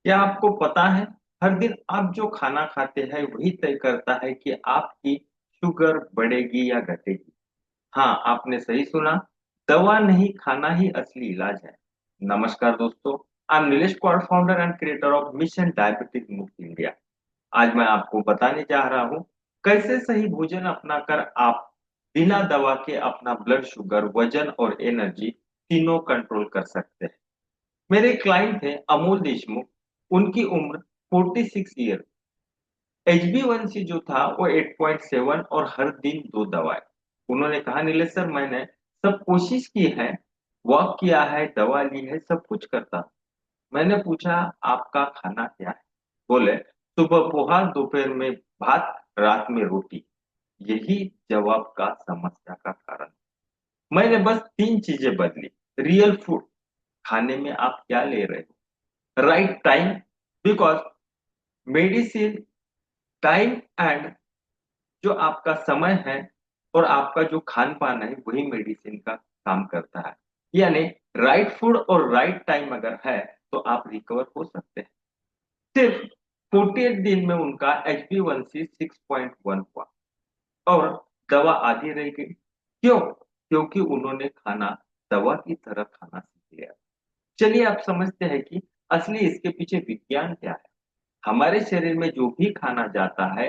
क्या आपको पता है, हर दिन आप जो खाना खाते हैं वही तय करता है कि आपकी शुगर बढ़ेगी या घटेगी। हाँ, आपने सही सुना। दवा नहीं, खाना ही असली इलाज है। नमस्कार दोस्तों, I am Nilesh Kaur, founder and creator of mission diabetes मुक्त इंडिया। आज मैं आपको बताने जा रहा हूँ कैसे सही भोजन अपनाकर आप बिना दवा के अपना ब्लड शुगर, वजन और एनर्जी तीनों कंट्रोल कर सकते हैं। मेरे क्लाइंट थे अमोल देशमुख। उनकी उम्र 46 ईयर। HbA1c जो था वो 8.7 और हर दिन 2 दवाएं। उन्होंने कहा, नीलेश सर, मैंने सब कोशिश की है, वॉक किया है, दवा ली है, सब कुछ करता। मैंने पूछा, आपका खाना क्या है? बोले, सुबह पोहा, दोपहर में भात, रात में रोटी। यही जवाब का समस्या का कारण। मैंने बस 3 चीजें बदली। रियल फूड, खाने में आप क्या ले रहे हो? Right time, because medicine time and जो आपका समय है और आपका जो खान पान है वही मेडिसिन का काम करता है। यानी राइट फूड और राइट टाइम अगर है तो आप रिकवर हो सकते हैं। सिर्फ 48 दिन में उनका HbA1c 6.1 हुआ और दवा आधी रह गई। क्यों? क्योंकि उन्होंने खाना दवा की तरह खाना सीख लिया। चलिए आप समझते हैं कि असली इसके पीछे विज्ञान क्या है। हमारे शरीर में जो भी खाना जाता है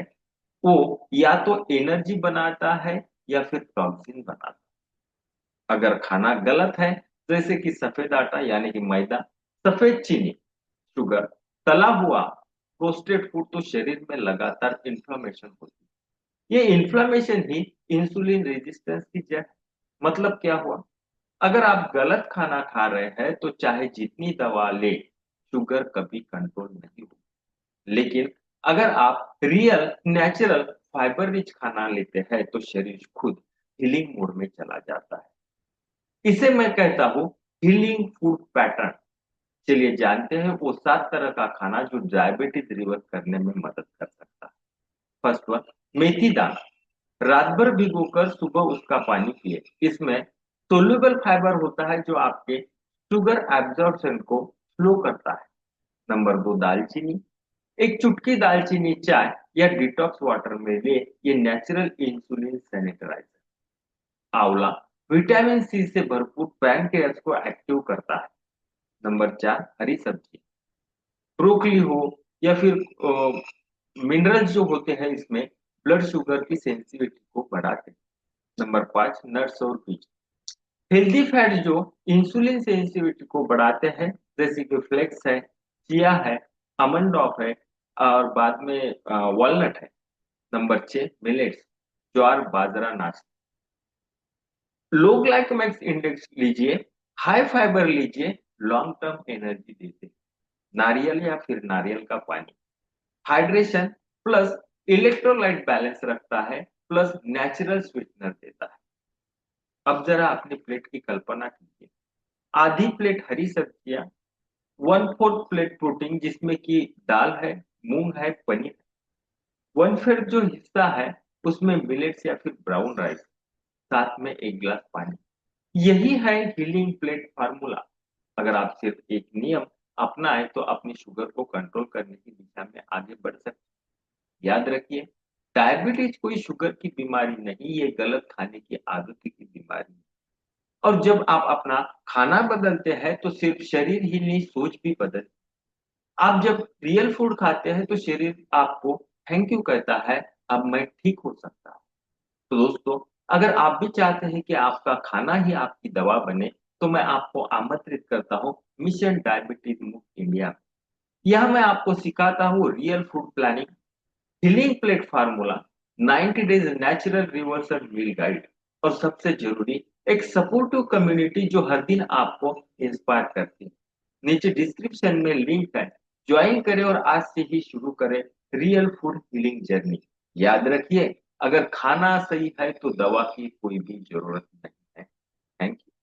वो या तो एनर्जी बनाता है या फिर टॉक्सिन बनाता है। अगर खाना गलत है, जैसे कि सफेद आटा यानी कि मैदा, सफेद चीनी, शुगर, तला हुआ, प्रोसेस्ड फूड, तो शरीर में लगातार इन्फ्लेमेशन होती है। ये इन्फ्लेमेशन ही इंसुलिन रेजिस्टेंस की जड़ है। मतलब क्या हुआ? अगर आप गलत खाना खा रहे हैं तो चाहे जितनी दवा ले, शुगर कभी कंट्रोल नहीं होगी। लेकिन अगर आप रियल नेचुरल फाइबर रिच खाना लेते हैं तो शरीर खुद हीलिंग मोड में चला जाता है। इसे मैं कहता हूँ हीलिंग फूड पैटर्न। चलिए जानते हैं वो 7 तरह का खाना जो डायबिटीज रिवर्स करने में मदद कर सकता है। फर्स्ट वन, मेथी दाना। रात भर भिगोकर सुबह उसका पानी पिए। इसमें सोल्यूबल फाइबर होता है जो आपके शुगर एब्जॉर्प्शन को स्लो करता है। नंबर 2, दालचीनी। एक चुटकी दालचीनी चाय या डिटॉक्स वाटर में ले, ये नेचुरल इंसुलिन सैनिटाइजर। आंवला, विटामिन सी से भरपूर, पैनक्रियाज को एक्टिव करता है। नंबर 4, हरी सब्जी। ब्रोकली हो या फिर मिनरल्स जो होते हैं इसमें ब्लड शुगर की सेंसिटिविटी को बढ़ाते हैं। नंबर 5, नट्स और बीज। हेल्दी फैट जो इंसुलिन सेंसिटिविटी को बढ़ाते हैं, जैसे कि फ्लेक्स है, चिया है, आमंड ऑफ है और बाद में वॉलनट है। नंबर 6, मिलेट्स, ज्वार, बाजरा, नाश्ता। लो ग्लाइकेमिक इंडेक्स लीजिए, हाई फाइबर लीजिए, लॉन्ग टर्म एनर्जी देते। नारियल या फिर नारियल का पानी, हाइड्रेशन प्लस इलेक्ट्रोलाइट बैलेंस रखता है, प्लस नेचुरल स्वीटनर देता है। अब जरा अपनी प्लेट की कल्पना कीजिए। आधी प्लेट हरी सब्जियां, 1/4 प्लेट प्रोटीन जिसमें कि दाल है, मूंग है, पनीर है। 1/5 जो हिस्सा है उसमें मिलेट्स या फिर ब्राउन राइस, साथ में एक गिलास पानी। यही है हीलिंग प्लेट फार्मूला। अगर आप सिर्फ एक नियम अपनाएं तो अपनी शुगर को कंट्रोल करने की दिशा में आगे बढ़ सकते हैं। याद रखिए, डायबिटीज कोई शुगर की बीमारी नहीं, ये गलत खाने की आदत की बीमारी है। और जब आप अपना खाना बदलते हैं तो सिर्फ शरीर ही नहीं, सोच भी बदल। आप जब रियल फूड खाते हैं तो शरीर आपको थैंक यू कहता है, अब मैं ठीक हो सकता हूँ। तो दोस्तों, अगर आप भी चाहते हैं कि आपका खाना ही आपकी दवा बने तो मैं आपको आमंत्रित करता हूँ मिशन डायबिटीज मुक्त इंडिया। यहाँ मैं आपको सिखाता हूँ real food planning, healing plate formula, 90 days natural reversal meal guide और सबसे जरूरी एक सपोर्टिव कम्युनिटी जो हर दिन आपको इंस्पायर करती है। नीचे डिस्क्रिप्शन में लिंक है, ज्वाइन करें और आज से ही शुरू करें रियल फूड हीलिंग जर्नी। याद रखिए, अगर खाना सही है तो दवा की कोई भी जरूरत नहीं है। Thank you.